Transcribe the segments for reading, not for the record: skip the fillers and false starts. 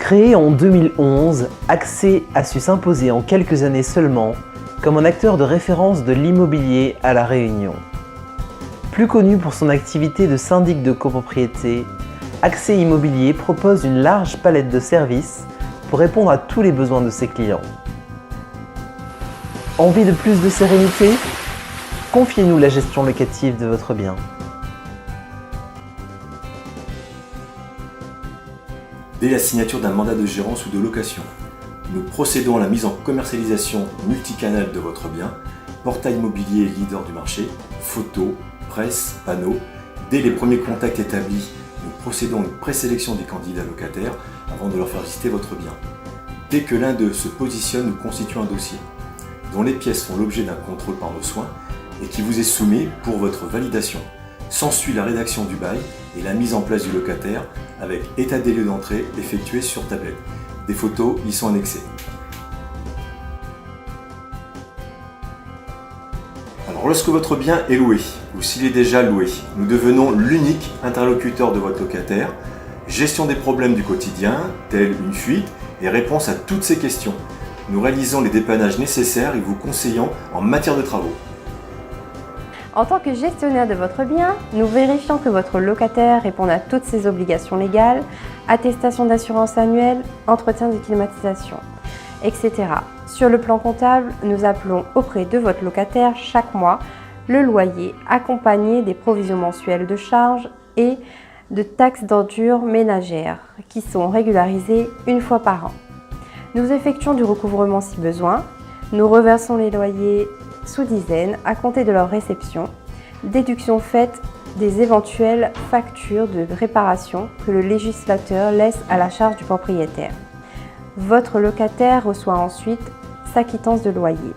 Créé en 2011, Accès a su s'imposer en quelques années seulement comme un acteur de référence de l'immobilier à La Réunion. Plus connu pour son activité de syndic de copropriété, Accès Immobilier propose une large palette de services pour répondre à tous les besoins de ses clients. Envie de plus de sérénité? Confiez-nous la gestion locative de votre bien. Dès la signature d'un mandat de gérance ou de location, nous procédons à la mise en commercialisation multicanal de votre bien, portail immobilier leader du marché, photos, presse, panneaux. Dès les premiers contacts établis, nous procédons à une présélection des candidats locataires avant de leur faire visiter votre bien. Dès que l'un d'eux se positionne, nous constituons un dossier, dont les pièces font l'objet d'un contrôle par nos soins et qui vous est soumis pour votre validation. S'ensuit la rédaction du bail et la mise en place du locataire avec état des lieux d'entrée effectué sur tablette. Des photos y sont annexées. Alors lorsque votre bien est loué ou s'il est déjà loué, nous devenons l'unique interlocuteur de votre locataire. Gestion des problèmes du quotidien, telle une fuite et réponse à toutes ces questions. Nous réalisons les dépannages nécessaires et vous conseillons en matière de travaux. En tant que gestionnaire de votre bien, nous vérifions que votre locataire réponde à toutes ses obligations légales, attestation d'assurance annuelle, entretien de climatisation, etc. Sur le plan comptable, nous appelons auprès de votre locataire chaque mois le loyer accompagné des provisions mensuelles de charges et de taxes d'ordures ménagères qui sont régularisées une fois par an. Nous effectuons du recouvrement si besoin. Nous reversons les loyers sous dizaines à compter de leur réception, déduction faite des éventuelles factures de réparation que le législateur laisse à la charge du propriétaire. Votre locataire reçoit ensuite sa quittance de loyer.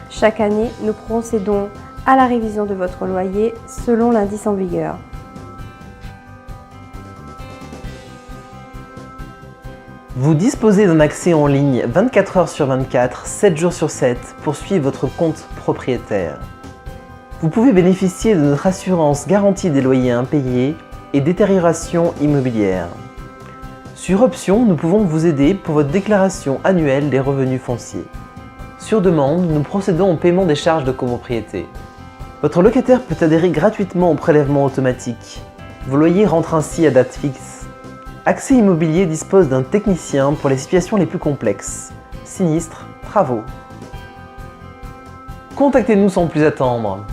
Chaque année, nous procédons à la révision de votre loyer selon l'indice en vigueur. Vous disposez d'un accès en ligne 24 heures sur 24, 7 jours sur 7 pour suivre votre compte propriétaire. Vous pouvez bénéficier de notre assurance garantie des loyers impayés et détérioration immobilière. Sur option, nous pouvons vous aider pour votre déclaration annuelle des revenus fonciers. Sur demande, nous procédons au paiement des charges de copropriété. Votre locataire peut adhérer gratuitement au prélèvement automatique. Vos loyers rentrent ainsi à date fixe. Accès Immobilier dispose d'un technicien pour les situations les plus complexes, sinistres, travaux. Contactez-nous sans plus attendre.